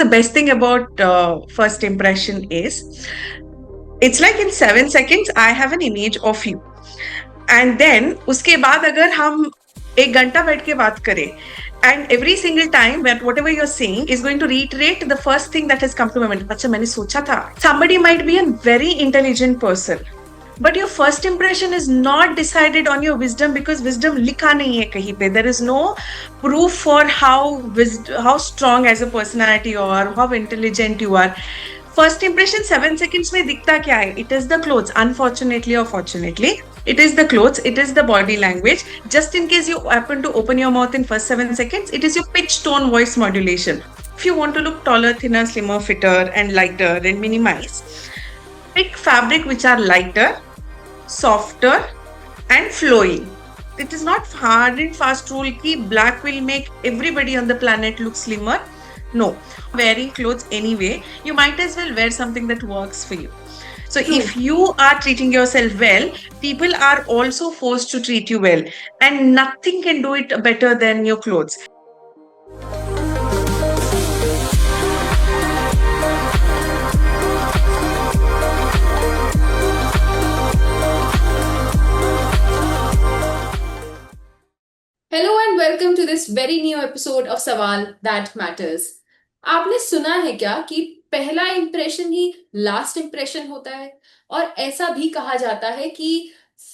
the best thing about first impression is it's like in 7 seconds I have an image of you, and then उसके बाद अगर हम 1 घंटा बैठ के बात करें, and every single time that whatever you're saying is going to reiterate the first thing that has come to my mind. अच्छा मैंने सोचा था. Somebody might be a very intelligent person, but your first impression is not decided on your wisdom, because wisdom लिखा नहीं है कहीं पे. There is no proof for how strong as a personality you are, how intelligent you are. First impression 7 seconds में दिखता क्या है? It is the clothes. Unfortunately or fortunately, it is the clothes, it is the body language. Just in case you happen to open your mouth in first 7 seconds, it is your pitch, tone, voice modulation. If you want to look taller, thinner, slimmer, fitter, and lighter, and minimize, pick fabric which are lighter, softer, and flowing. It is not hard and fast rule ki black will make everybody on the planet look slimmer. No, wearing clothes anyway, you might as well wear something that works for you. So if you are treating yourself well, people are also forced to treat you well, and nothing can do it better than your clothes. Hello and welcome to this very new episode of Sawaal that matters. आपने सुना है क्या कि पहला impression ही last impression होता है, और ऐसा भी कहा जाता है कि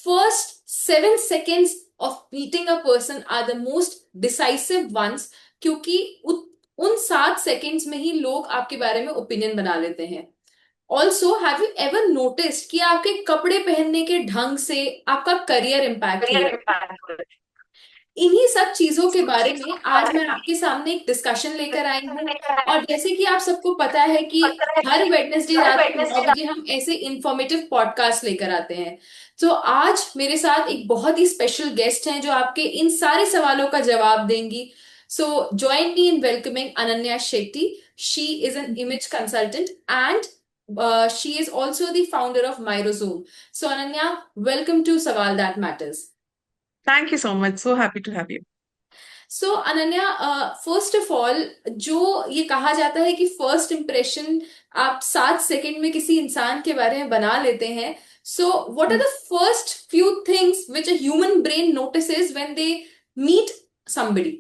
first 7 seconds of meeting a person are the most decisive ones, क्योंकि उन 7 seconds में ही लोग आपके बारे में ओपिनियन बना लेते हैं। Also have you ever noticed कि आपके कपड़े पहनने के ढंग से आपका करियर इम्पैक्ट हो रहा है? इन्हीं सब चीजों के बारे में आज मैं आपके सामने एक डिस्कशन लेकर आई हूँ। और जैसे कि आप सबको पता है कि हर वेडनेसडे रात को 9 बजे हम ऐसे इंफॉर्मेटिव पॉडकास्ट लेकर आते हैं। तो आज मेरे साथ एक बहुत ही स्पेशल गेस्ट हैं जो आपके इन सारे सवालों का जवाब देंगी। So join me in welcoming Ananya Shetty. She is an image consultant and she is also the founder of Mirosome. So Ananya, welcome to Sawal That Matters. Thank you so much. So happy to have you. So Ananya, first of all, जो ये कहा जाता है कि first impression आप 7 second में किसी इंसान के बारे में बना लेते हैं, so what are the first few things which a human brain notices when they meet somebody?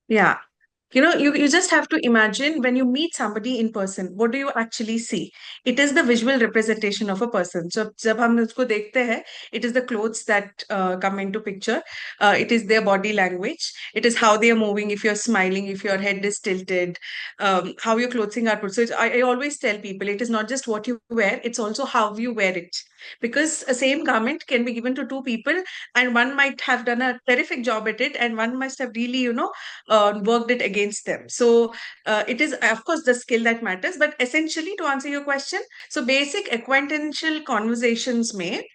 Yeah. You just have to imagine when you meet somebody in person, what do you actually see? It is the visual representation of a person. So, जब हम उसको देखते हैं, it is the clothes that come into picture. It is their body language. It is how they are moving. If you're smiling, if your head is tilted, how your clothing are put. So, I always tell people, it is not just what you wear; it's also how you wear it. Because a same garment can be given to two people, and one might have done a terrific job at it, and one must have really, worked it against them. So it is, of course, the skill that matters. But essentially, to answer your question, so basic acquaintantial conversations made.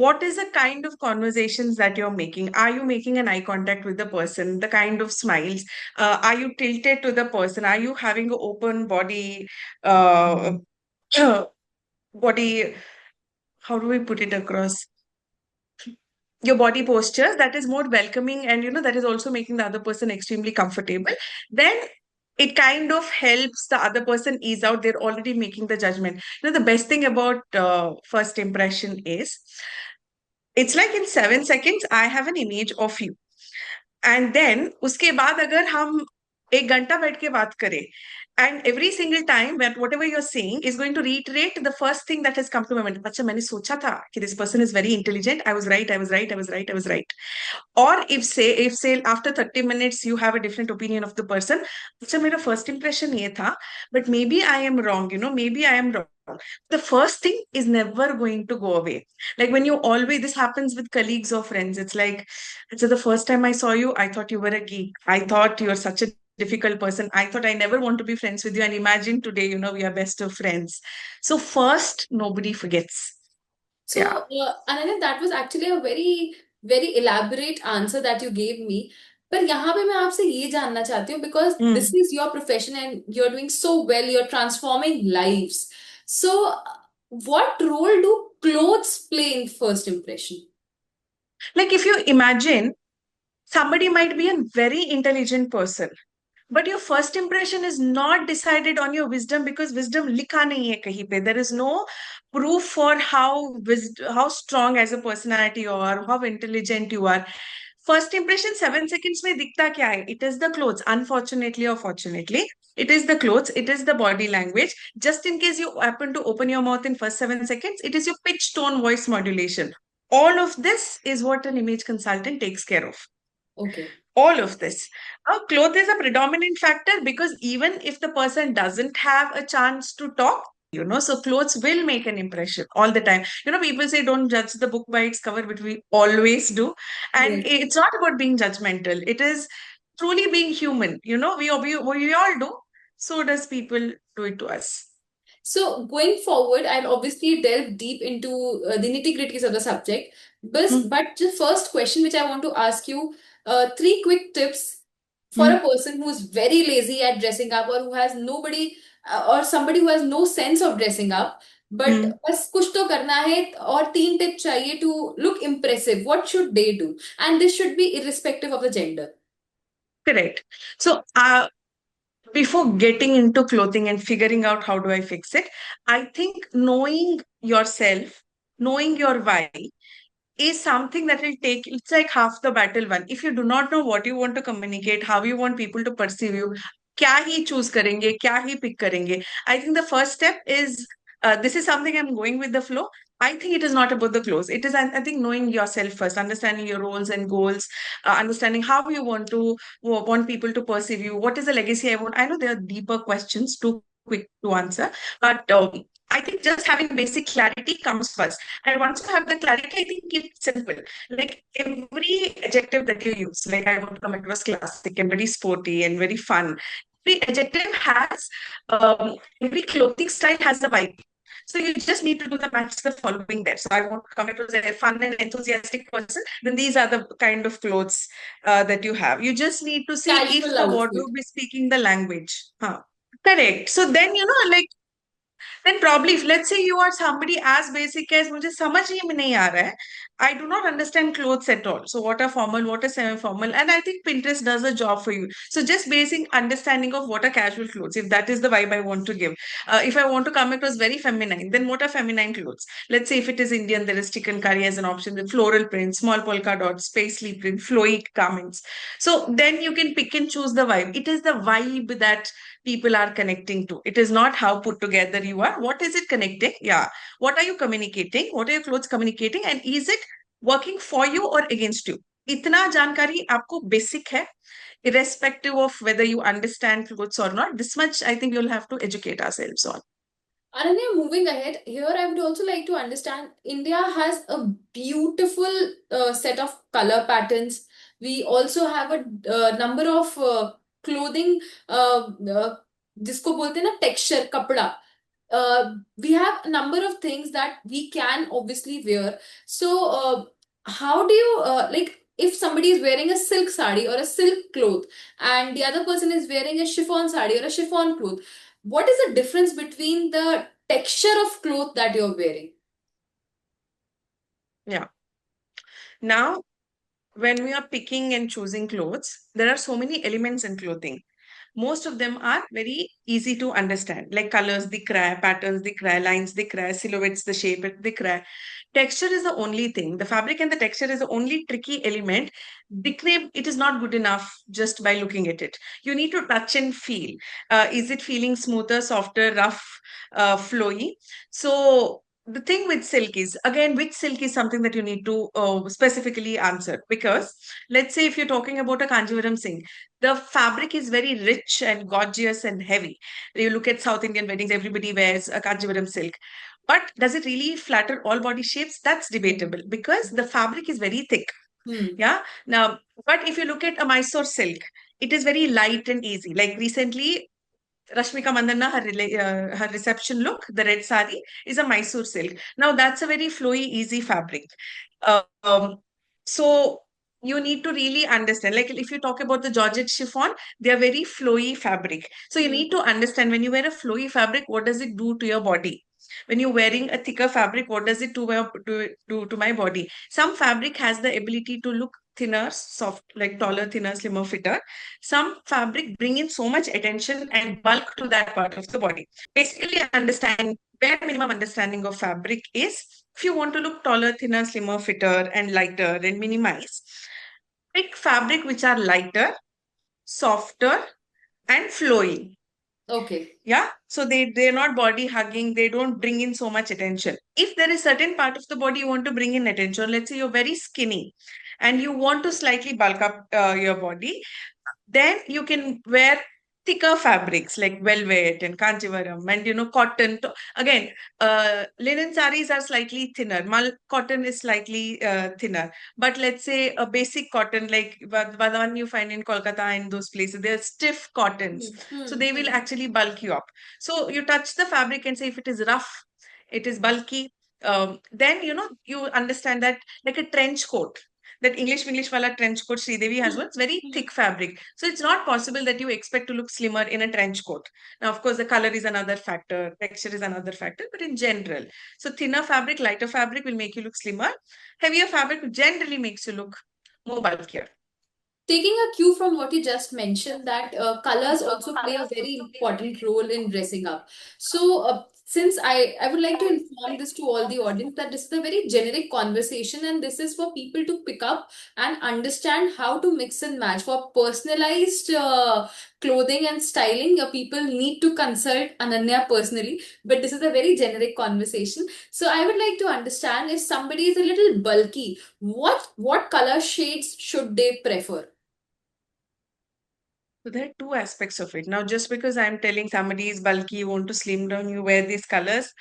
What is the kind of conversations that you're making? Are you making an eye contact with the person? The kind of smiles? Are you tilted to the person? Are you having an open body? Body. How do we put it across? Your body posture that is more welcoming, and that is also making the other person extremely comfortable, then it kind of helps the other person ease out. They're already making the judgment. The best thing about first impression is it's like in 7 seconds I have an image of you, and then उसके बाद अगर हम 1 घंटा बैठ के बात करें, and every single time that whatever you're saying is going to reiterate the first thing that has come to my mind. अच्छा मैंने सोचा था कि this person is very intelligent. I was right. I was right. I was right. I was right. Or if say after 30 minutes you have a different opinion of the person. अच्छा मेरा first impression ये था, but maybe I am wrong. Maybe I am wrong. The first thing is never going to go away. Like when you always, this happens with colleagues or friends. It's like, so the first time I saw you, I thought you were a geek. I thought you are such a difficult person. I thought I never want to be friends with you. And imagine today, we are best of friends. So first, nobody forgets. So, Ananya, that was actually a very, very elaborate answer that you gave me. पर यहाँ पे मैं आपसे ये जानना चाहती हूँ, because this is your profession and you're doing so well, you're transforming lives. So, what role do clothes play in first impression? Like if you imagine, somebody might be a very intelligent person, But your first impression is not decided on your wisdom, because wisdom लिखा नहीं है कहीं पे. There is no proof for how strong as a personality you are, how intelligent you are. First impression 7 seconds में दिखता क्या है? It is the clothes. Unfortunately or fortunately, it is the clothes. It is the body language. Just in case you happen to open your mouth in first 7 seconds, it is your pitch, tone, voice modulation. All of this is what an image consultant takes care of. Okay. All of this. Cloth is a predominant factor, because even if the person doesn't have a chance to talk, so clothes will make an impression all the time. People say don't judge the book by its cover, which we always do. And Yes. it's not about being judgmental. It is truly being human. We all do. So does people do it to us. So going forward, I'll obviously delve deep into the nitty-gritties of the subject. Hmm. But the first question which I want to ask you, three quick tips for a Hmm. person who's very lazy at dressing up, or who has nobody or somebody who has no sense of dressing up, but Hmm. बस कुछ तो करना है और तीन tip चाहिए to look impressive. What should they do? And this should be irrespective of the gender. Correct. So, before getting into clothing and figuring out how do I fix it, I think knowing yourself, knowing your why, is something that will take, it's like half the battle won. If you do not know what you want to communicate, how you want people to perceive you, क्या ही choose करेंगे, क्या ही pick करेंगे. I think the first step is, this is something I'm going with the flow. I think it is not about the clothes. It is, I think, knowing yourself first, understanding your roles and goals, understanding how you want people to perceive you. What is the legacy I want? I know there are deeper questions, too quick to answer, but I think just having basic clarity comes first. And once you have the clarity, I think it's simple. Like every adjective that you use, like I want to come across classic and very sporty and very fun. Every adjective has, every clothing style has a vibe. So you just need to do the match the following there. So I want to come across a fun and enthusiastic person. Then these are the kind of clothes that you have. You just need to see if Casual the outfit. wardrobe is speaking the language. Huh. Correct. So then, like, then probably if let's say you are somebody as basic as मुझे समझ ही में नहीं आ रहा है, I do not understand clothes at all. So what are formal, what are semi-formal, and I think Pinterest does a job for you. So just basic understanding of what are casual clothes, if that is the vibe I want to give. If I want to come across very feminine, then what are feminine clothes? Let's say if it is Indian, there is chicken curry as an option with floral print, small polka dots, paisley print, flowy garments. So then you can pick and choose the vibe. It is the vibe that people are connecting to. It is not how put together you are. What is it connecting? Yeah. What are you communicating? What are your clothes communicating? And is it working for you or against you? इतना जानकारी आपको basic है, irrespective of whether you understand clothes or not. This much I think you'll have to educate ourselves on. Ananya, moving ahead, here I would also like to understand India has a beautiful set of color patterns. We also have a number of clothing, जिसको बोलते हैं ना texture, कपड़ा. We have a number of things that we can obviously wear. So, how do you like if somebody is wearing a silk sari or a silk cloth, and the other person is wearing a chiffon sari or a chiffon cloth? What is the difference between the texture of cloth that you're wearing? Yeah. Now, when we are picking and choosing clothes, there are so many elements in clothing. Most of them are very easy to understand, like colors दिख रहा है, patterns दिख रहा है, lines दिख रहा है, silhouettes, the shape दिख रहा है. Texture is the only thing. The fabric and the texture is the only tricky element. दिखने, it is not good enough just by looking at it. You need to touch and feel. Is it feeling smoother, softer, rough, flowy? So the thing with silk is, again, which silk is something that you need to specifically answer, because let's say if you're talking about a Kanjivaram silk, the fabric is very rich and gorgeous and heavy. You look at South Indian weddings, everybody wears a Kanjivaram silk. But does it really flatter all body shapes? That's debatable, because the fabric is very thick. Hmm. Yeah. Now, but if you look at a Mysore silk, it is very light and easy. Like recently, Rashmika Mandanna, her reception look, the red sari, is a Mysore silk. Now, that's a very flowy, easy fabric. Um, so you need to really understand. Like if you talk about the Georgette chiffon, they are very flowy fabric. So you Hmm. need to understand when you wear a flowy fabric, what does it do to your body? When you're wearing a thicker fabric, what does it do to my body? Some fabric has the ability to look thinner, soft, like taller, thinner, slimmer, fitter. Some fabric bring in so much attention and bulk to that part of the body. Basically, understanding bare minimum understanding of fabric is, if you want to look taller, thinner, slimmer, fitter, and lighter and minimize, pick fabric which are lighter, softer, and flowy. Okay. Yeah, so they're not body hugging, they don't bring in so much attention. If there is certain part of the body you want to bring in attention, let's say you're very skinny and you want to slightly bulk up your body, then you can wear thicker fabrics like velvet and kanchivaram and cotton. Again, linen saris are slightly thinner. Mal cotton is slightly thinner. But let's say a basic cotton like the one you find in Kolkata and those places, they're stiff cottons. So they will actually bulk you up. So you touch the fabric and say if it is rough, it is bulky. Then you understand that, like a trench coat, that English wala trench coat Sridevi has one. It's very thick fabric. So it's not possible that you expect to look slimmer in a trench coat. Now, of course, the color is another factor, texture is another factor, but in general. So thinner fabric, lighter fabric will make you look slimmer. Heavier fabric generally makes you look more bulkier. Taking a cue from what you just mentioned, that colors also play a very important role in dressing up. So, since I would like to inform this to all the audience that this is a very generic conversation and this is for people to pick up and understand how to mix and match. For personalized clothing and styling, people need to consult Ananya personally, but this is a very generic conversation. So, I would like to understand, if somebody is a little bulky, what color shades should they prefer? So there are two aspects of it. Now, just because I'm telling somebody is bulky, you want to slim down, you wear these colors,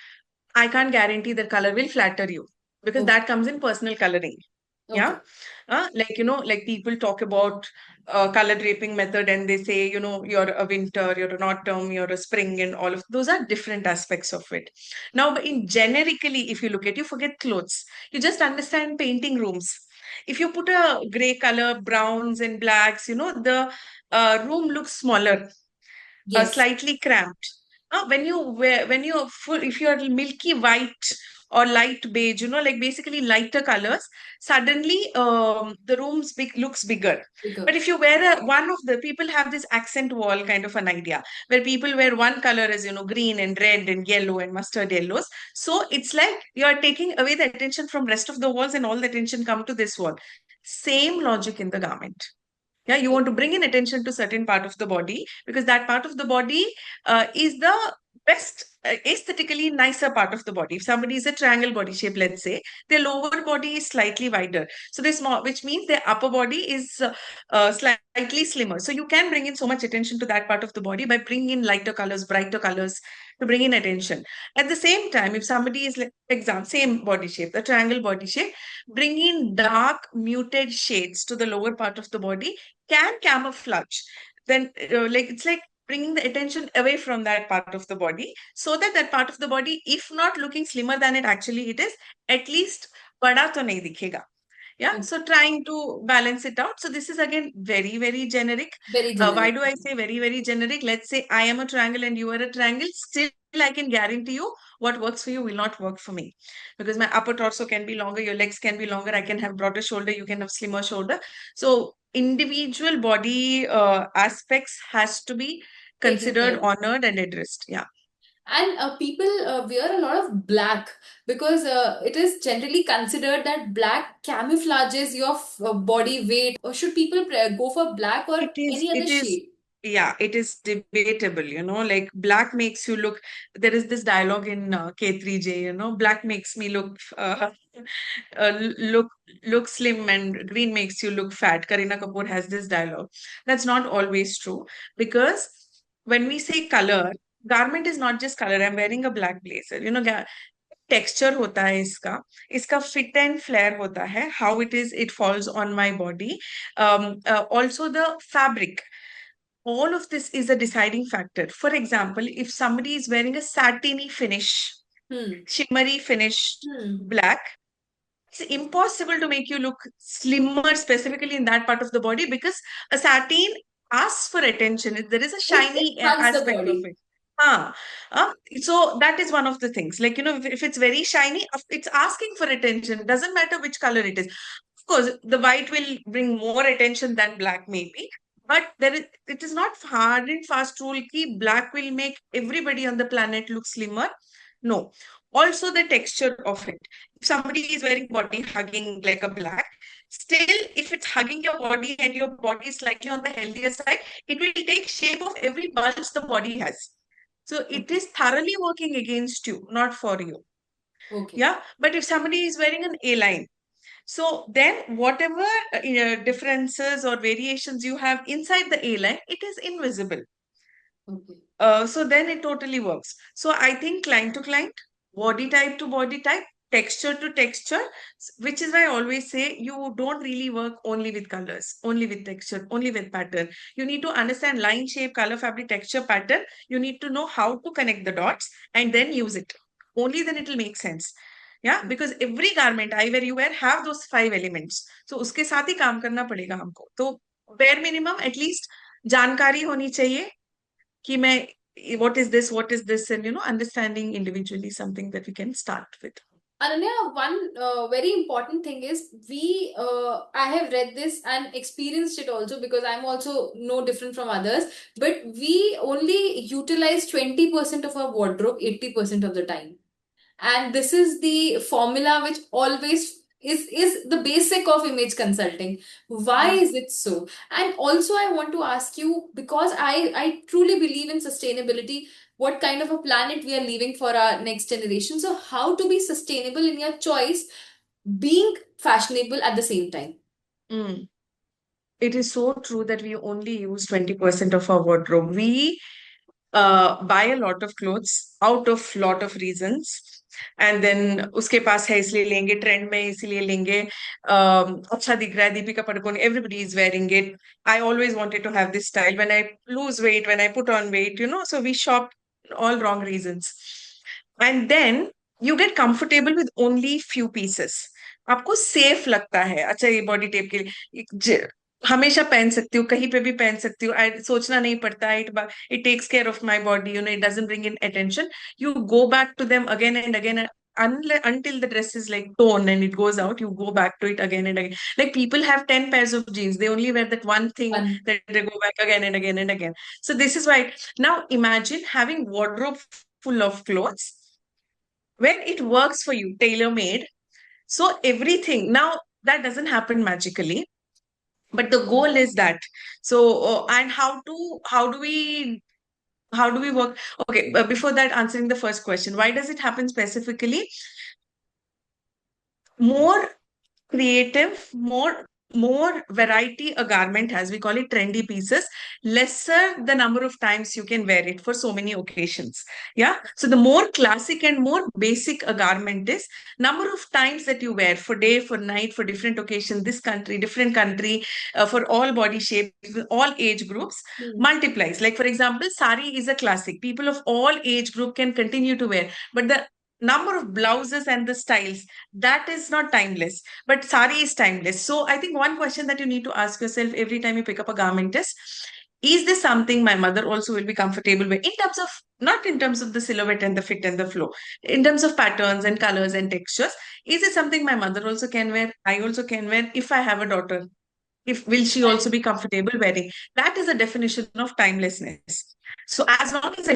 I can't guarantee the color will flatter you, because Okay. that comes in personal coloring. Yeah. Okay. Like people talk about color draping method and they say, you're a winter, you're an autumn, you're a spring, and all of those are different aspects of it. Now, but in generically, if you look at, you forget clothes, you just understand painting rooms. If you put a gray color, browns and blacks, the room looks smaller, Yes. slightly cramped. When you're full, if you're milky white or light beige, like basically lighter colors, suddenly the looks bigger. But Bigger. if you wear one of the people have this accent wall kind of an idea where people wear one color as green and red and yellow and mustard yellows. So it's like you're taking away the attention from rest of the walls and all the attention come to this wall. Same logic in the garment. Yeah, you want to bring in attention to certain part of the body because that part of the body is the best, aesthetically nicer part of the body. If somebody is a triangle body shape, let's say, their lower body is slightly wider. So they small, which means their upper body is slightly slimmer. So you can bring in so much attention to that part of the body by bringing in lighter colors, brighter colors to bring in attention. At the same time, if somebody is like, example, same body shape, the triangle body shape, bring in dark muted shades to the lower part of the body can camouflage. Then, like it's like bringing the attention away from that part of the body so that that part of the body, if not looking slimmer than it is, at least bada to nahi dikhega. Yeah, Okay. so trying to balance it out. So this is again very, very generic. Very Why generic. do I say very, very generic? Let's say I am a triangle and you are a triangle. Still, I can guarantee you what works for you will not work for me because my upper torso can be longer, your legs can be longer. I can have broader shoulder, you can have slimmer shoulder. So individual body aspects has to be Taken considered, care. honored, and addressed. Yeah. And people wear a lot of black because it is generally considered that black camouflages your body weight. Or should people go for black or any other It is, shade? yeah, it is debatable, like black makes you look, there is this dialogue in K3J, black makes me look, look, slim and green makes you look fat. Karina Kapoor has this dialogue. That's not always true because when we say color, garment is not just color. I'm wearing a black blazer, texture होता है इसका इसका fit and flare होता है how it is it falls on my body also the fabric, all of this is a deciding factor. For example, if somebody is wearing a satiny finish, Hmm. shimmery finished Hmm. black, it's impossible to make you look slimmer specifically in that part of the body because a satin asks for attention. There is a It shiny hugs the aspect of body. it. Ah, so that is one of the things. Like, if it's very shiny, it's asking for attention. Doesn't matter which color it is. Of course, the white will bring more attention than black, maybe. But it is not hard and fast rule ki black will make everybody on the planet look slimmer. No. Also, the texture of it. If somebody is wearing body hugging like a black, still, if it's hugging your body and your body is slightly on the healthier side, it will take shape of every bulge the body has. So it Okay. is thoroughly working against you, not for you. Okay. Yeah. But if somebody is wearing an A line, so then whatever differences or variations you have inside the A line, it is invisible. Okay. So then it totally works. So I think client to client, body type to body type, texture to texture, which is why I always say you don't really work only with colors, only with texture, only with pattern. You need to understand line, shape, color, fabric, texture, pattern. You need to know how to connect the dots and then use it. Only then it will make sense. Yeah, because every garment I wear, you wear have those 5 elements. So उसके साथ ही काम करना पड़ेगा हमको. तो bare minimum at least जानकारी होनी चाहिए कि मैं what is this, and understanding individually something that we can start with. Ananya, one very important thing is I have read this and experienced it also because I'm also no different from others, but we only utilize 20% of our wardrobe 80% of the time. And this is the formula which always is the basic of image consulting. Why Yeah. is it so? And also I want to ask you, because I truly believe in sustainability, what kind of a planet we are leaving for our next generation. So how to be sustainable in your choice, being fashionable at the same time? Mm. It is so true that we only use 20% of our wardrobe. We buy a lot of clothes out of lot of reasons, and then उसके पास है इसलिए लेंगे, trend में इसलिए लेंगे, अच्छा दिख रहा है, Deepika Padukone, everybody is wearing it. I always wanted to have this style. When I lose weight, when I put on weight, so we shop all wrong reasons. And then you get comfortable with only few pieces. आपको safe लगता है, अच्छा ये body tape के लिए हमेशा पहन सकती हूँ, कहीं पे भी पहन सकती हूँ, सोचना नहीं पड़ता है, it takes care of my body, it doesn't bring in attention. You go back to them again and again, until the dress is like torn and it goes out, you go back to it again and again. Like people have 10 pairs of jeans, they only wear that one thing One. that they go back again and again and again. So this is why now imagine having wardrobe full of clothes when it works for you, tailor made. So everything now, that doesn't happen magically, but the goal is that. So and how do we work? Okay, but before that, answering the first question, why does it happen specifically? More creative, more variety a garment has, we call it trendy pieces, lesser the number of times you can wear it for so many occasions. Yeah, so the more classic and more basic a garment is, number of times that you wear for day, for night, for different occasion, this country, different country, for all body shapes, all age groups, Hmm. multiplies. Like for example, sari is a classic, people of all age group can continue to wear, but the number of blouses and the styles, that is not timeless, but sari is timeless. So I think one question that you need to ask yourself every time you pick up a garment is this something my mother also will be comfortable with, in terms of, not in terms of the silhouette and the fit and the flow, in terms of patterns and colors and textures. Is it something my mother also can wear, I also can wear? If I have a daughter, if will she also be comfortable wearing? That is a definition of timelessness. So as long as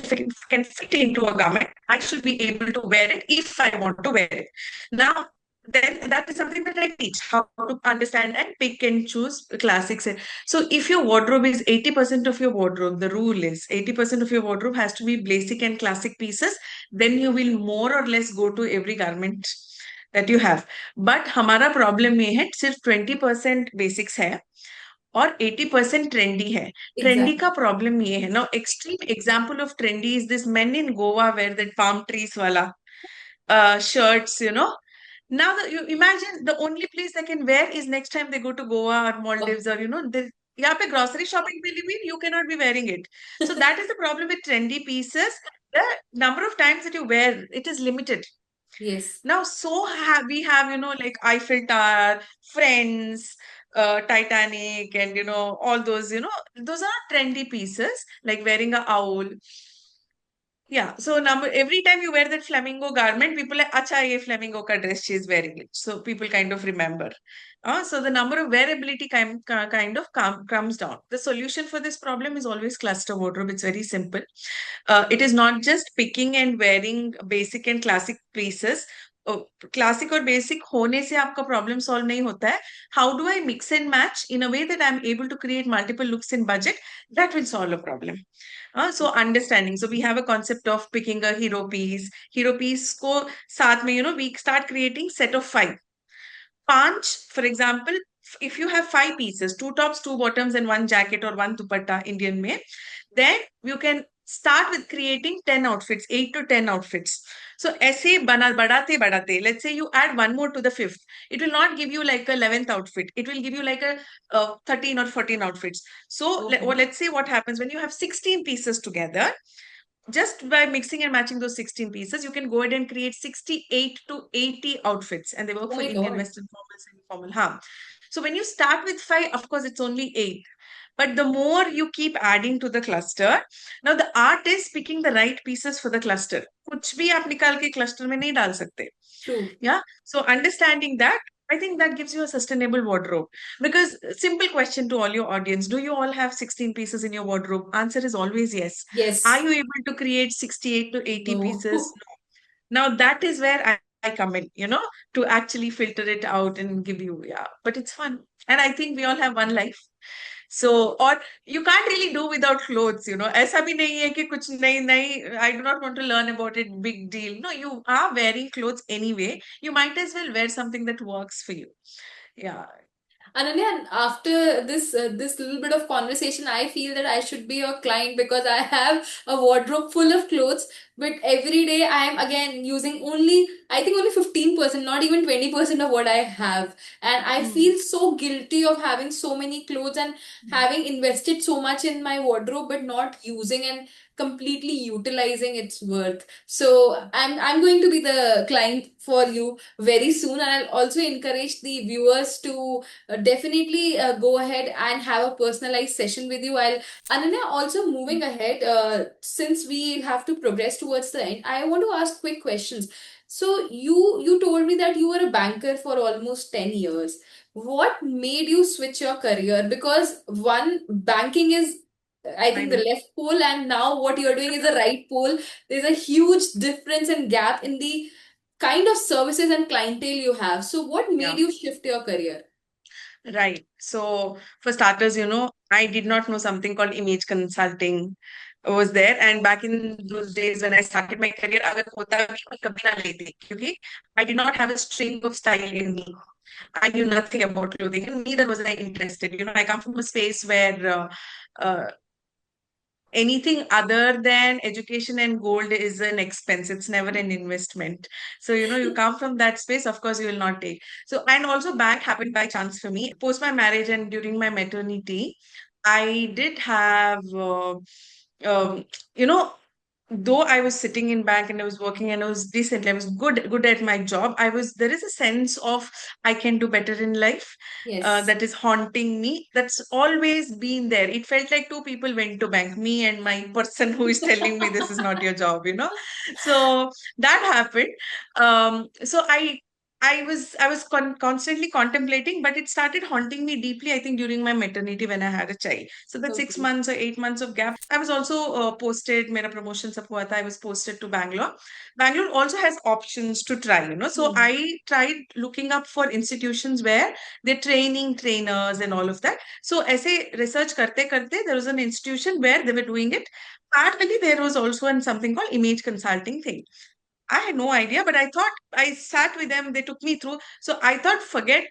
can fit into a garment, I should be able to wear it if I want to wear it. Now, then that is something that I teach, how to understand and pick and choose classics. So if your wardrobe is 80% of your wardrobe, the rule is 80% of your wardrobe has to be basic and classic pieces, then you will more or less go to every garment that you have. But हमारा problem ये है, सिर्फ 20% basics है और 80% trendy है. Trendy का Exactly. Problem ये है ना, extreme example of trendy is this men in Goa where that palm trees वाला shirts, now you imagine the only place they can wear is next time they go to Goa or Oh. Maldives, or यहाँ पे grocery shopping के लिए भी you cannot be wearing it. So that is the problem with trendy pieces. The number of times that you wear it is limited. Yes. Now, so we have, like Eiffel Tower, Friends, Titanic, and, all those, those are trendy pieces, like wearing a owl. Yeah, so number every time you wear that flamingo garment, people like, acha, ye flamingo ka dress she is wearing it. So people kind of remember. So the number of wearability kind of comes down. The solution for this problem is always cluster wardrobe. It's very simple. It is not just picking and wearing basic and classic pieces. Classic और basic होने से आपका problem solve नहीं होता है. How do I mix and match in a way that I'm able to create multiple looks in budget? That will solve a problem. So understanding. So we have a concept of picking a hero piece. Hero piece को साथ में, we start creating set of five. Panch, for example, if you have five pieces, two tops, two bottoms, and one jacket or one dupatta, Indian में, then you can start with creating 10 outfits, 8 to 10 outfits. So ऐसे बढ़ाते, let's say you add one more to the fifth. It will not give you like a 11th outfit. It will give you like a 13 or 14 outfits. So Okay. let's say what happens when you have 16 pieces together, just by mixing and matching those 16 pieces, you can go ahead and create 68 to 80 outfits, and they work Oh for my Indian, God. Western formal, semi-formal. Huh. So when you start with five, of course, it's only eight. But the more you keep adding to the cluster, now the art is picking the right pieces for the cluster. कुछ भी आप निकाल के cluster में नहीं डाल सकते. True. Yeah. So understanding that, I think that gives you a sustainable wardrobe. Because simple question to all your audience, do you all have 16 pieces in your wardrobe? Answer is always yes. Are Yes. you able to create 68 to 80 No. pieces? No. Now that is where I come in, to actually filter it out and give you, yeah. But it's fun. And I think we all have one life. So, or you can't really do without clothes. ऐसा भी नहीं है कि कुछ नहीं नहीं, I do not want to learn about it, big deal. No, you are wearing clothes anyway. You might as well wear something that works for you. Yeah. Ananya, after this little bit of conversation, I feel that I should be your client because I have a wardrobe full of clothes, but every day I am again using only, I think only 15%, not even 20% of what I have. And I Mm. feel so guilty of having so many clothes and having invested so much in my wardrobe, but not using and completely utilizing its worth. So I'm going to be the client for you very soon, and I'll also encourage the viewers to definitely go ahead and have a personalized session with you. I'll Ananya, also moving ahead, since we have to progress towards the end, I want to ask quick questions. So you told me that you were a banker for almost 10 years. What made you switch your career? Because one, banking is, I I think, the know. left pole, and now what you're doing is the right pole. There's a huge difference and gap in the kind of services and clientele you have. So what made Yeah. you shift your career? Right. So for starters, I did not know something called image consulting was there. And back in those days when I started my career, अगर होता भी मैं कभी ना लेती क्योंकि I did not have a string of style in me. I knew nothing about clothing, and neither was I interested. I come from a space where anything other than education and gold is an expense. It's never an investment. So, you come from that space, of course, you will not take. So, and also bank happened by chance for me. Post my marriage and during my maternity, I did have, um, you know, though I was sitting in bank and I was working and I was decent, I was good at my job. There is a sense of I can do better in life Yes. that is haunting me. That's always been there. It felt like two people went to bank, me and my person who is telling me this is not your job. So that happened. So I was constantly contemplating, but it started haunting me deeply, I think, during my maternity when I had a child. So that six Okay. months or 8 months of gap, I was also posted, mera promotion sab hua tha, I was posted to Bangalore. Bangalore also has options to try. So Hmm. I tried looking up for institutions where they're training trainers and all of that. So ऐसे research करते करते, there was an institution where they were doing it. Parallelly, there was also something called image consulting thing. I had no idea, but I thought I sat with them. They took me through. So I thought, forget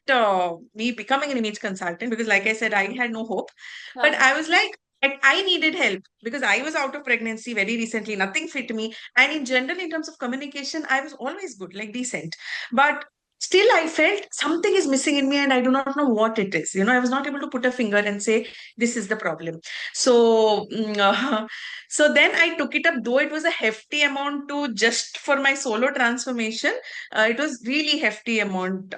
me becoming an image consultant because, like I said, I had no hope. But Huh. I was like, I needed help because I was out of pregnancy very recently. Nothing fit me. And in general, in terms of communication, I was always good, like decent. But still, I felt something is missing in me and I do not know what it is. I was not able to put a finger and say, this is the problem. So, so then I took it up, though it was a hefty amount to just for my solo transformation. It was really hefty amount.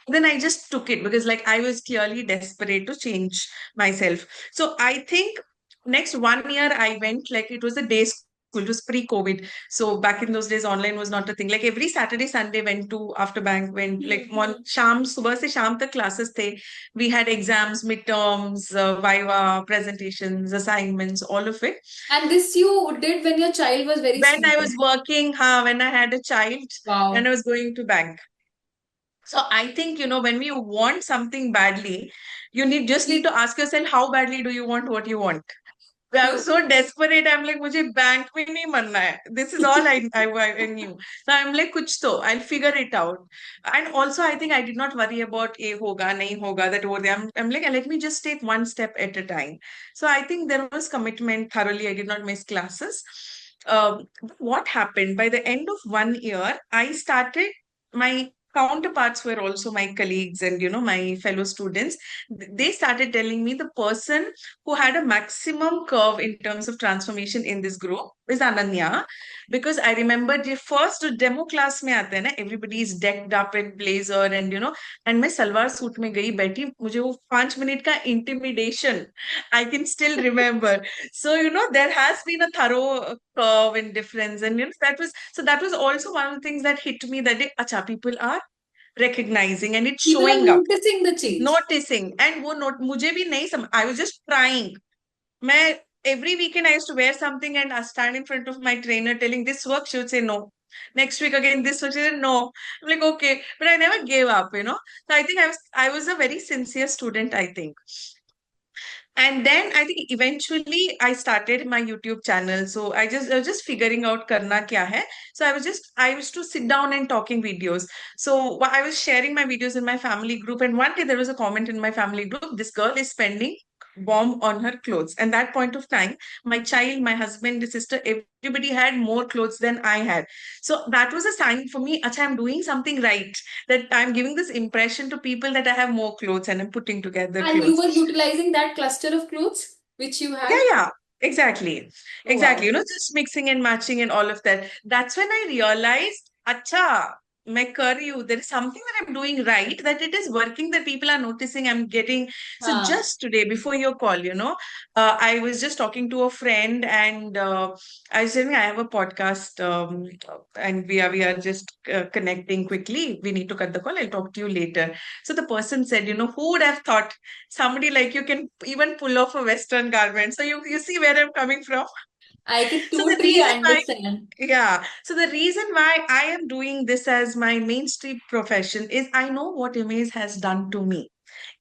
Then I just took it because like I was clearly desperate to change myself. So I think next one year I went like it was a day school. school. It was pre-COVID. So back in those days, online was not a thing. Like every Saturday, Sunday went to after bank, went like one sham, subah se sham tak classes the. We had exams, midterms, viva, presentations, assignments, all of it. And this you did when your child was very When I small. was working, when I had a child and I Wow. was going to bank. So I think, when you want something badly, just need to ask yourself, how badly do you want what you want? I was True. so desperate. I'm like, मुझे bank में नहीं मरना है. This is all I knew. So I'm like, कुछ तो, I'll figure it out. And also, I think I did not worry about ये होगा नहीं होगा that over there. I'm like, let me just take one step at a time. So I think there was commitment thoroughly. I did not miss classes. But what happened by the end of 1 year, I started my counterparts were also my colleagues and my fellow students. They started telling me the person who had a maximum curve in terms of transformation in this group is Ananya. Because I remember the first demo class में आते हैं ना, everybody is decked up in blazer and and मैं salwar suit में गई बैठी, मुझे वो 5 मिनट का intimidation I can still remember. So there has been a thorough curve and difference, and that was also one of the things that hit me that day. Acha, people are recognizing and it's People are showing up, noticing the change. noticing, and वो note मुझे भी नहीं समझ. I was just trying. मैं every weekend I used to wear something and I stand in front of my trainer telling this work. She would say no. Next week again, this work. She said no. I'm like okay, but I never gave up. So I think I was a very sincere student, I think. And then I think eventually I started my YouTube channel. So I was just figuring out karna kya hai. So I used to sit down and talking videos. So I was sharing my videos in my family group, and one day there was a comment in my family group, this girl is spending bomb on her clothes. And that point of time, my child, my husband, the sister, everybody had more clothes than I had. So that was a sign for me, acha, I'm doing something right, that I'm giving this impression to people that I have more clothes and I'm putting together And you clothes. were utilizing that cluster of clothes which you Yeah, had? yeah, exactly. Oh, Exactly. wow. Just mixing and matching and all of that. That's when I realized, acha, मैं कर रही हूँ. There is something that I'm doing right, that it is working, that people are noticing, I'm getting. So हाँ. just today, before your call, I was just talking to a friend and I was saying I have a podcast and we are just connecting quickly. We need to cut the call. I'll talk to you later. So the person said, who would have thought somebody like you can even pull off a Western garment? So you see where I'm coming from. I can So the totally reason why, understand. yeah. So the reason why I am doing this as my mainstream profession is I know what image has done to me.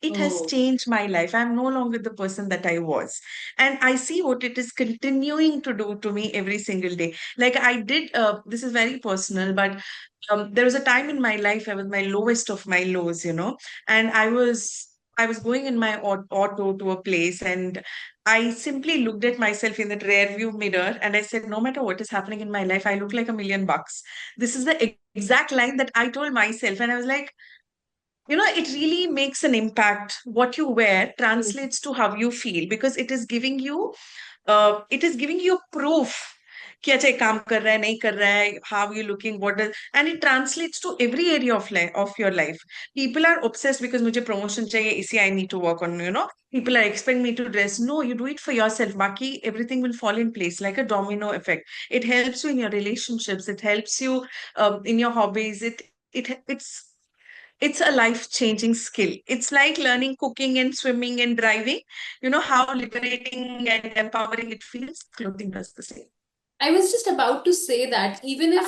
It has Oh, changed my life. I'm no longer the person that I was. And I see what it is continuing to do to me every single day. Like I did, this is very personal, but there was a time in my life I was my lowest of my lows, and I was going in my auto to a place, and I simply looked at myself in that rear view mirror and I said, no matter what is happening in my life, I look like $1 million. This is the exact line that I told myself. And I was like, it really makes an impact. What you wear true. translates to how you feel, because it is giving you proof कि अच्छा ये काम कर रहा है नहीं कर रहा है, how you looking, what does, and it translates to every area of life, of your life. People are obsessed because मुझे promotion चाहिए, इसी I need to work on. People are expecting me to dress. No, you do it for yourself. Baki, everything will fall in place like a domino effect. It helps you in your relationships. It helps you in your hobbies. It's a life-changing skill. It's like learning cooking and swimming and driving. You know how liberating and empowering it feels? Clothing does the same. I was just about to say that even if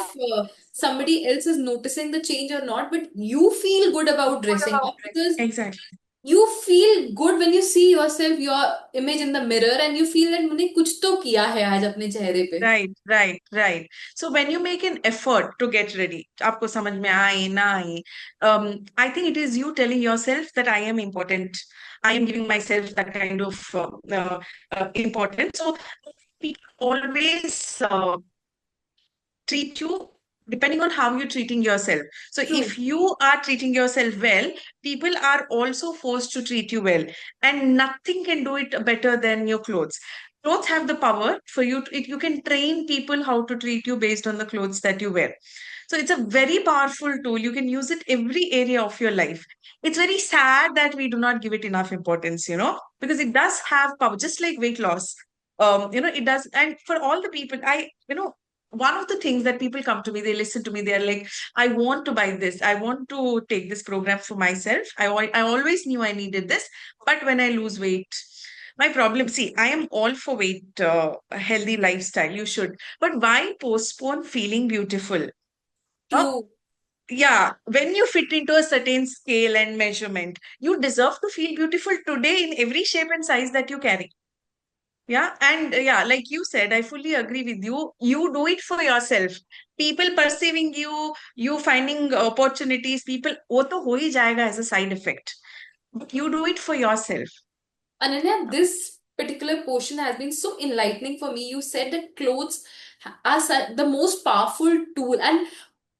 somebody else is noticing the change or not, but you feel good about dressing up because Exactly. you feel good when you see yourself, your image in the mirror, and you feel that मैंने कुछ तो किया है आज अपने चेहरे पे. Right, right, right. So when you make an effort to get ready, आपको समझ में आए ना आए, I think it is you telling yourself that I am important. I am giving myself that kind of importance. So people always treat you depending on how you're treating yourself. So True. if you are treating yourself well, people are also forced to treat you well. And nothing can do it better than your clothes. Clothes have the power for you. You can train people how to treat you based on the clothes that you wear. So it's a very powerful tool. You can use it every area of your life. It's very sad that we do not give it enough importance, because it does have power, just like weight loss. It does. And for all the people, one of the things that people come to me, they listen to me, they're like, I want to buy this, I want to take this program for myself. I always knew I needed this, but when I lose weight, my problem, see, I am all for weight, a healthy lifestyle, you should, but why postpone feeling beautiful? Uh, True. yeah, when you fit into a certain scale and measurement, you deserve to feel beautiful today in every shape and size that you carry. Yeah, and yeah, like you said, I fully agree with you. You do it for yourself. People perceiving you, you finding opportunities, people, वो तो हो ही जाएगा as a side effect. But you do it for yourself. Ananya, this particular portion has been so enlightening for me. You said that clothes are the most powerful tool, and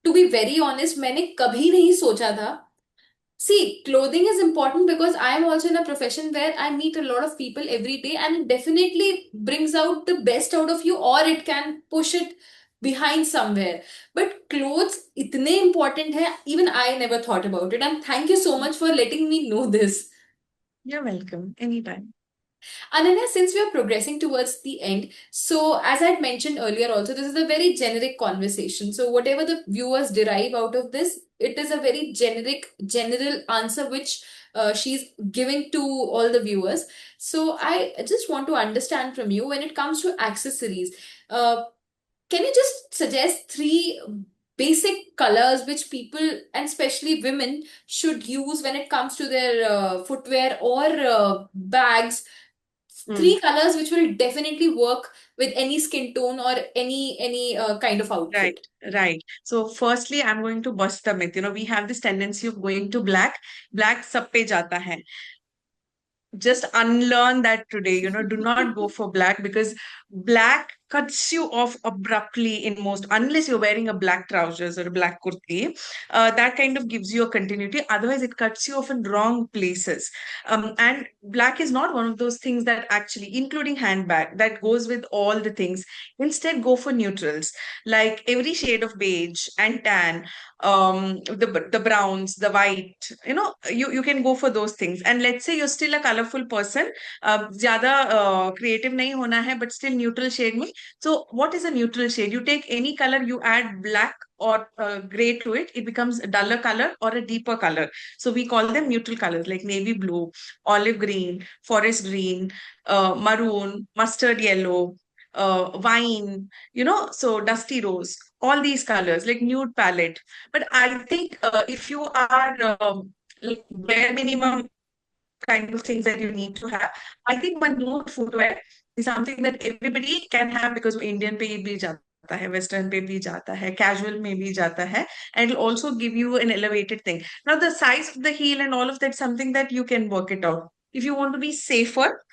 to be very honest, मैंने कभी नहीं सोचा था. See, clothing is important because I am also in a profession where I meet a lot of people every day, and it definitely brings out the best out of you, or it can push it behind somewhere. But clothes itne important hai, even I never thought about it. And thank you so much for letting me know this. You're welcome. Anytime. Ananya, since we are progressing towards the end, so as I had mentioned earlier, also, this is a very generic conversation. So, whatever the viewers derive out of this, it is a very generic, general answer which she's giving to all the viewers. So, I just want to understand from you when it comes to accessories, can you just suggest three basic colors which people and especially women should use when it comes to their footwear or bags, Mm, three colors which will definitely work with any skin tone or any kind of right, outfit. right. So firstly, I'm going to bust the myth. We have this tendency of going to black. Black सब पे जाता है. Just unlearn that today. Do not go for black, because black cuts you off abruptly in most, unless you're wearing a black trousers or a black kurti. That kind of gives you a continuity, otherwise it cuts you off in wrong places. And black is not one of those things that actually, including handbag, that goes with all the things. Instead, go for neutrals, like every shade of beige and tan, the browns, the white, you can go for those things. And let's say you're still a colorful person, zyada creative nahi hona hai, but still neutral shade mein. So what is a neutral shade? You take any color, you add black or gray to it, it becomes a duller color or a deeper color. So we call them neutral colors, like navy blue, olive green, forest green, maroon, mustard yellow, wine, so dusty rose, all these colors, like nude palette. But I think if you are like bare minimum kind of things that you need to have, I think one nude footwear is something that everybody can have, because Indian पे भी जाता है, Western पे भी जाता है, casual में भी जाता है, and it'll also give you an elevated thing. Now the size of the heel and all of that, something that you can work it out. If you want to be safer,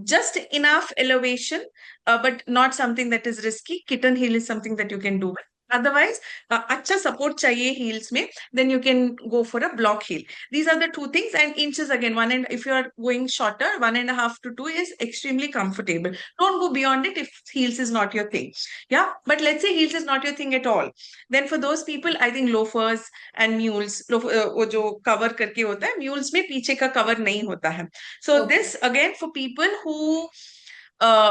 just enough elevation, but not something that is risky. Kitten heel is something that you can do. Otherwise, अच्छा support चाहिए heels में, then you can go for a block heel. These are the two things. And inches again, one and if you are going shorter, 1.5 to 2 is extremely comfortable. Don't go beyond it if heels is not your thing. Yeah, but let's say heels is not your thing at all. Then for those people, I think loafers and mules, वो जो cover करके होता है, mules में पीछे का cover नहीं होता है. So Okay. this again for people who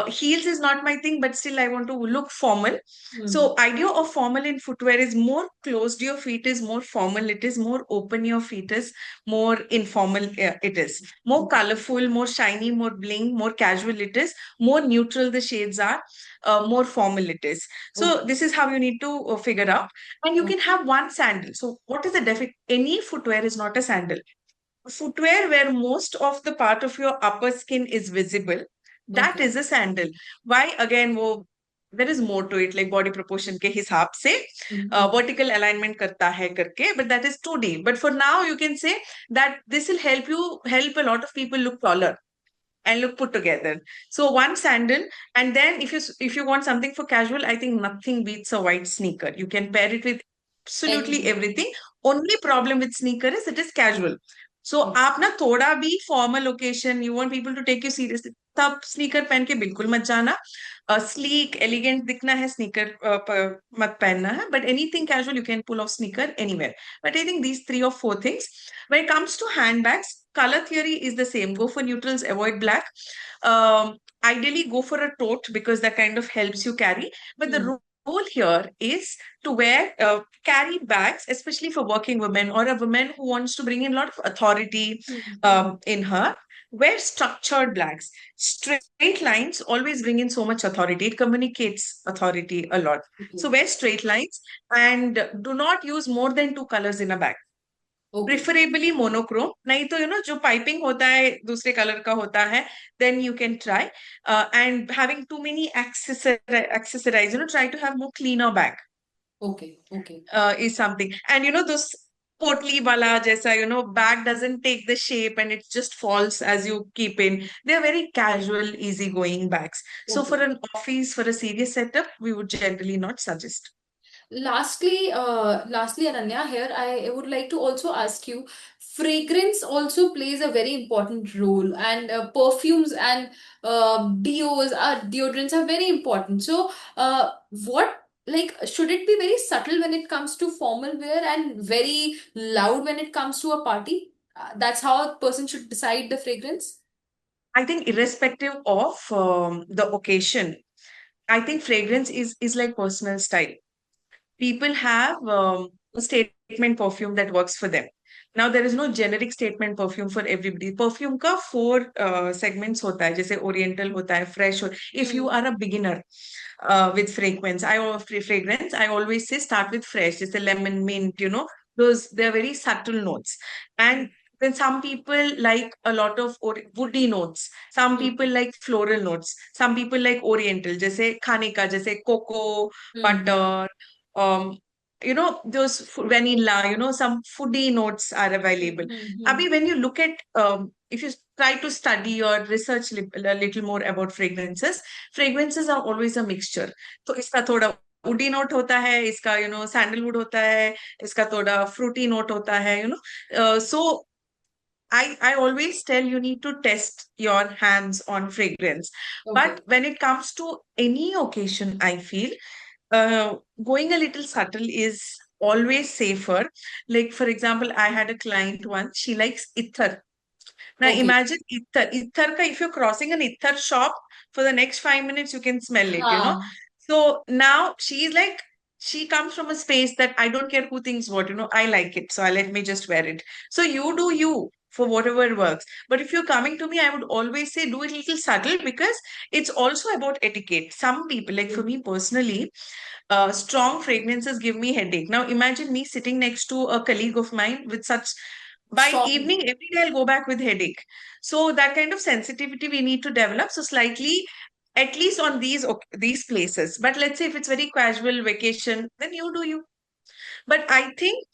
heels is not my thing, but still I want to look formal. Hmm. So idea of formal in footwear is more closed your feet is more formal. It is more open your feet is more informal. It is more colorful, more shiny, more bling, more casual. It is more neutral. The shades are more formal. It is. So Okay. this is how you need to figure out. And you can Okay. have one sandal. So what is the definition? Any footwear is not a sandal. Footwear where most of the part of your upper skin is visible, that Okay. is a sandal. Why? Again, there is more to it, like body proportion ke hisab se Mhm. vertical alignment karta hai karke, but that is 2D. But for now, you can say that this will help a lot of people look taller and look put together. So one sandal, and then if you want something for casual, I think nothing beats a white sneaker. You can pair it with absolutely Anything. everything. Only problem with sneaker is it is casual. So Okay. आप ना थोड़ा भी formal occasion, you want people to take you seriously, तब sneaker पहन के बिल्कुल मत जाना. स्लीक एलिगेंट दिखना है, स्नीकर मत पहनना है. But anything casual you can pull off sneaker anywhere. But I think these 3 or 4 things. When it comes to handbags, color theory is the same. Go for neutrals, avoid black. Um, Ideally, go for a tote because that kind of helps you carry. But the Hmm. rule here is to wear carry bags, especially for working women or a woman who wants to bring in a lot of authority Hmm. in her. Wear structured bags. Straight lines always bring in so much authority. It communicates authority a lot. Okay. So wear straight lines and do not use more than 2 colors in a bag. Okay. Preferably monochrome. नहीं तो जो piping होता है दूसरे color का होता है, then you can try. And having too many accessorize, try to have more cleaner bag Okay. Okay. is something. And those potli wala jaisa, bag doesn't take the shape and it just falls as you keep in. They're very casual, easygoing bags. So for Okay. an office, for a serious setup, we would generally not suggest. Lastly, Ananya, here I would like to also ask you, fragrance also plays a very important role, and perfumes and deodorants are very important. So, what like should it be very subtle when it comes to formal wear and very loud when it comes to a party? That's how a person should decide the fragrance. I think irrespective of the occasion, I think fragrance is like personal style. People have a statement perfume that works for them. Now there is no generic statement perfume for everybody. Perfume का 4 segments होता है, जैसे oriental होता है, fresh हो. If you Hmm. are a beginner with fragrance, I always say start with fresh, जैसे lemon, mint, those they're very subtle notes. And then some people like a lot of woody notes. Some Hmm. people like floral notes. Some people like oriental, जैसे खाने का, जैसे cocoa, Hmm. butter, um, those vanilla, some foodie notes are available. Hmm. Hmm. Abhi, when you look at, if you try to study or research a little more about fragrances are always a mixture. तो इसका थोड़ा woody note होता है, इसका sandalwood होता है, इसका थोड़ा fruity note होता है, so I always tell you need to test your hands on fragrance. But Okay. when it comes to any occasion, I feel uh, going a little subtle is always safer. Like, for example, I had a client once, she likes ether. Now Okay. imagine ether. If you're crossing an ether shop for the next 5 minutes, you can smell it. हाँ. So now she's like, she comes from a space that I don't care who thinks what, I like it. So I let me just wear it. So you do you for whatever works. But if you're coming to me, I would always say do it a little subtle because it's also about etiquette. Some people, like for me personally, strong fragrances give me headache. Now imagine me sitting next to a colleague of mine with such by Strong. evening every day I'll go back with headache. So that kind of sensitivity we need to develop. So slightly, at least on these places. But let's say if it's very casual vacation, then you do you. But I think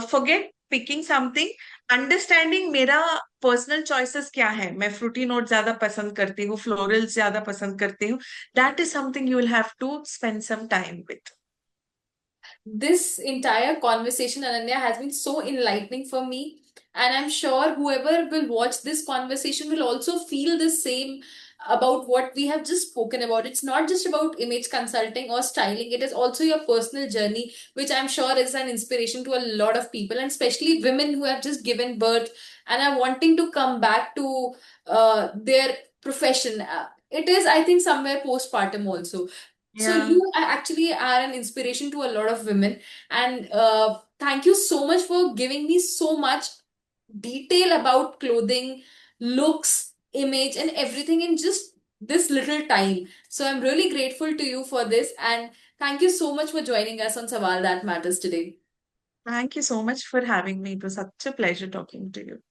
forget picking something. Understanding मेरा personal choices क्या है, मैं Frooti note ज्यादा पसंद करती हूँ, florals ज्यादा पसंद करती हूँ. That is something you will have to spend some time with. This entire conversation, Ananya, has been so enlightening for me. And I'm sure whoever will watch this conversation will also feel the same about what we have just spoken about. It's not just about image consulting or styling, it is also your personal journey, which I'm sure is an inspiration to a lot of people, and especially women who have just given birth and are wanting to come back to their profession. It is, I think, somewhere postpartum also. So Yeah. actually are an inspiration to a lot of women, and thank you so much for giving me so much detail about clothing, looks, image, and everything in just this little time. So I'm really grateful to you for this, and thank you so much for joining us on Sawal That Matters today. Thank you so much for having me. It was such a pleasure talking to you.